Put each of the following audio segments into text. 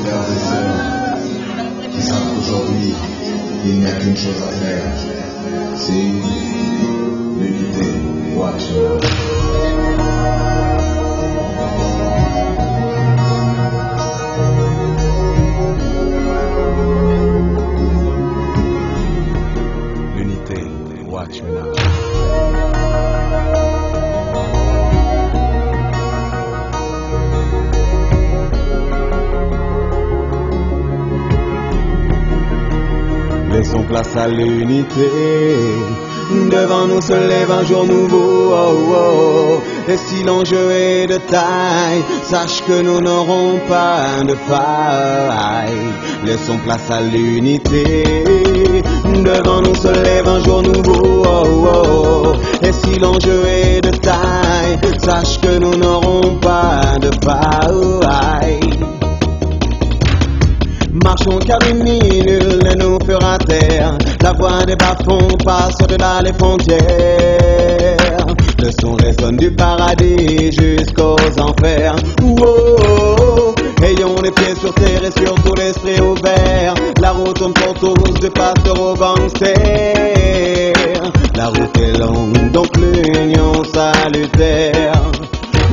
frères et sœurs qui savent qu'aujourd'hui, il n'y a qu'une chose à faire, c'est l'unité. Watch now. L'unité, watch me now. Laissons place à l'unité. Devant nous se lève un jour nouveau, oh, oh. Et si l'enjeu est de taille, sache que nous n'aurons pas de faille. Laissons place à l'unité. Devant nous se lève un jour nouveau, oh, oh. Et si l'enjeu est de taille, sache que nous n'aurons pas de faille. Marchons car l'ennemi nul ne nous fera taire. La voix des bas-fonds passe au-delà des frontières. Le son résonne du paradis jusqu'aux enfers. Oh, ayons les pieds sur terre et surtout l'esprit ouvert. La route tourne pour tous, du pasteur au gangster. La route est longue, donc l'union salutaire.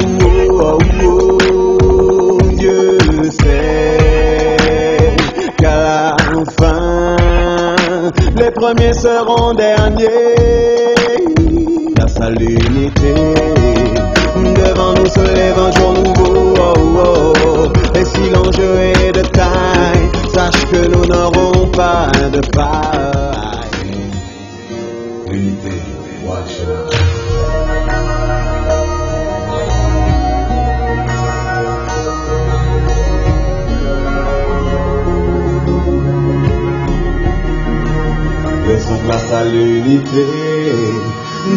Oh, oh, oh, Dieu sait qu'à la fin, les premiers seront derniers. Place à l'unité. Devant nous se lève un jour nouveau, oh, oh. Et si l'enjeu est de taille, sache que nous n'aurons pas de faille. L'unité. Watch now. Laissons place à l'unité.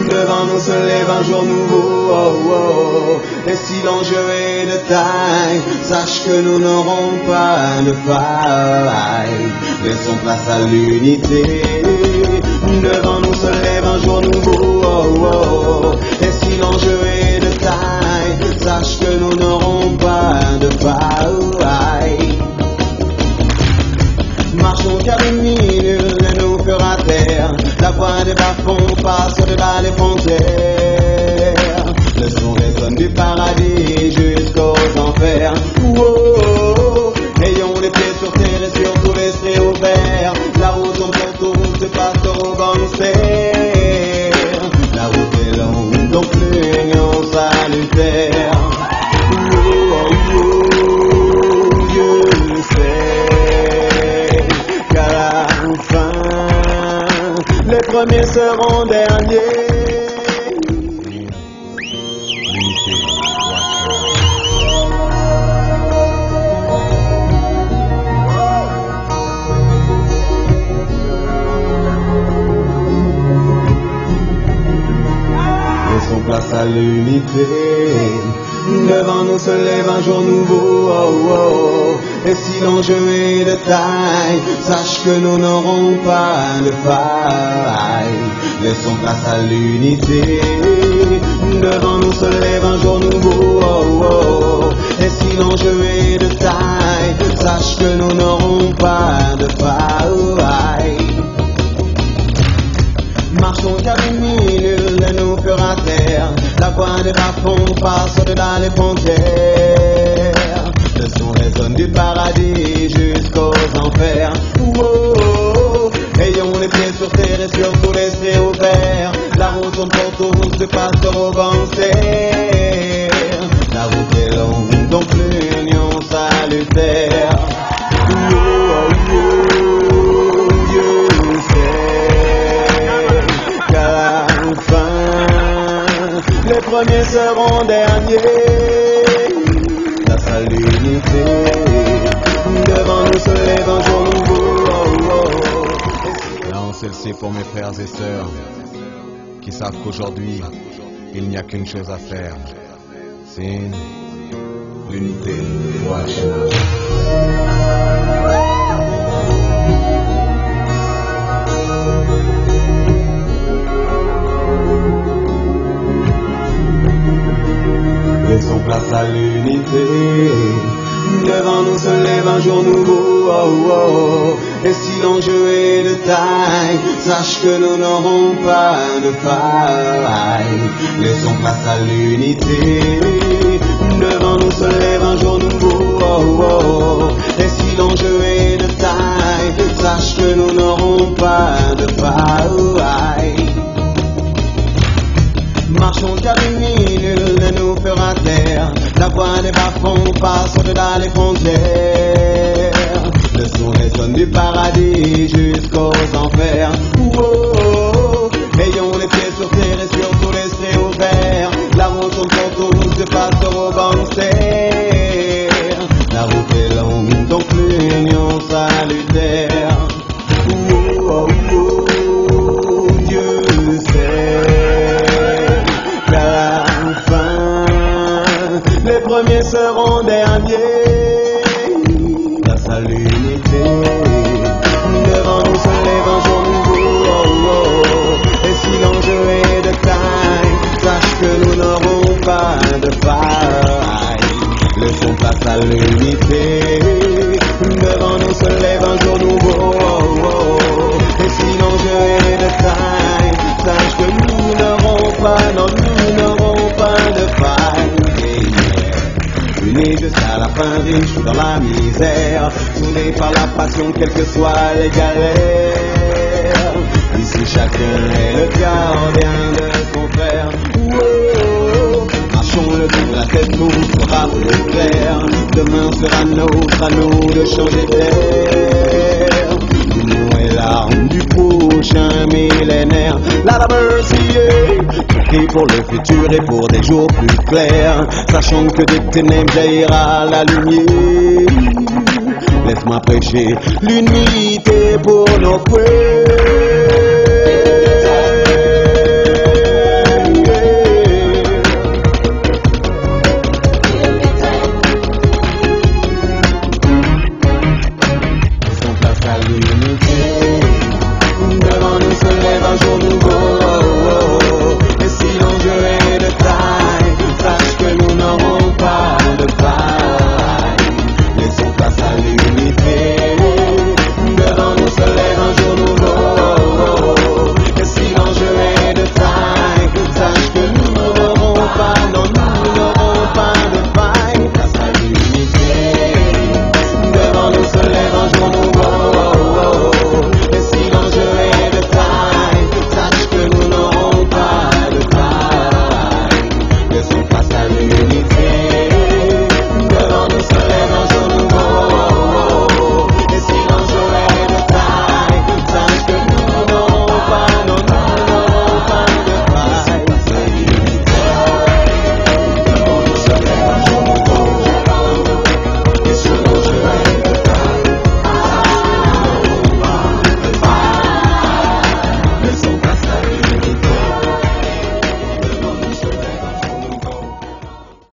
Devant nous se lève un jour nouveau, oh, oh. Et si l'enjeu est de taille, sache que nous n'aurons pas de faille. Laissons place à l'unité. Devant nous se lève un jour nouveau, oh, oh. Et si l'enjeu est de taille, sache que nous n'aurons pas de faille. Marchons car l'ennemi nul ne nous fera taire. La voix des bas-fonds passe au-delà des frontières. Le son résonne du paradis jusqu'aux enfers. Oh, ayons les pieds sur terre et surtout l'esprit ouvert. La route tourne pour tous, du pasteur au gangster. La route est longue, donc l'union salutaire. Oh, oh, oh, Dieu sait qu'à la fin, les premiers seront derniers. Laissons place à l'unité. Devant nous se lève un jour nouveau, oh, oh. Et si l'enjeu est de taille, sache que nous n'aurons pas de faille. Laissons place à l'unité. Devant nous se lève un jour nouveau, oh, oh. Et si l'enjeu est de taille, sache que nous n'aurons pas de faille. Marchons car l'ennemi nul ne nous fera taire. La voix des bas-fonds passe au-delà des frontières. Le son résonne du paradis jusqu'aux enfers. Oh, oh, ayons les pieds sur terre et surtout l'esprit ouvert. La route tourne pour tous, du pasteur au gangster. La route est longue, donc l'union salutaire. Oh, oh, oh, Dieu sait qu'à la fin, les premiers seront derniers. Place à l'unité. Devant nous se lève un jour nouveau, oh, oh. Là on celle-ci pour mes frères et sœurs qui savent qu'aujourd'hui il n'y a qu'une chose à faire, c'est l'unité. Watch now. Laissons place à l'unité. Devant nous se lève un jour nouveau, oh, oh. Et si l'enjeu est de taille, sache que nous n'aurons pas de faille. Laissons place à l'unité, devant nous se lève un jour nouveau, oh, oh. Et si l'enjeu est de taille, sache que nous n'aurons pas de faille. Marchons car nul ne nous fera taire. La voix des bas-fonds passe au-delà des frontières. Le son résonne du paradis jusqu'aux enfers. Oh, oh, oh. Ayons les pieds sur terre et surtout l'esprit ouvert. La route tourne pour tous de face aux gangsters. La route est longue, donc l'union salutaire. Oh, oh, oh, Dieu sait qu'à la fin, les premiers seront derniers. Grâce à l'unité, devant nous se lève un jour nouveau, oh, oh. Et si l'enjeu est de taille, sache que nous n'aurons pas de faille. Laissons place à l'unité, devant nous se lève un jour nouveau, oh, oh. Et si l'enjeu est de taille, sache que nous n'aurons pas, non, nous n'aurons pas de faille. Unis jusqu'à la fin, riches dans la misère, soudés par la passion, quelles que soient les galères. Ici chacun est le gardien de son frère. Oh, oh, oh. Marchons le tour de la tête, tout sera plus clair. Demain sera nôtre, à nous de changer d'air. L'union est l'arme du prochain millénaire. La mercy, et pour le futur et pour des jours plus clairs, sachant que des ténèbres jaillira la lumière. Laisse-moi prêcher l'unité pour nos frères.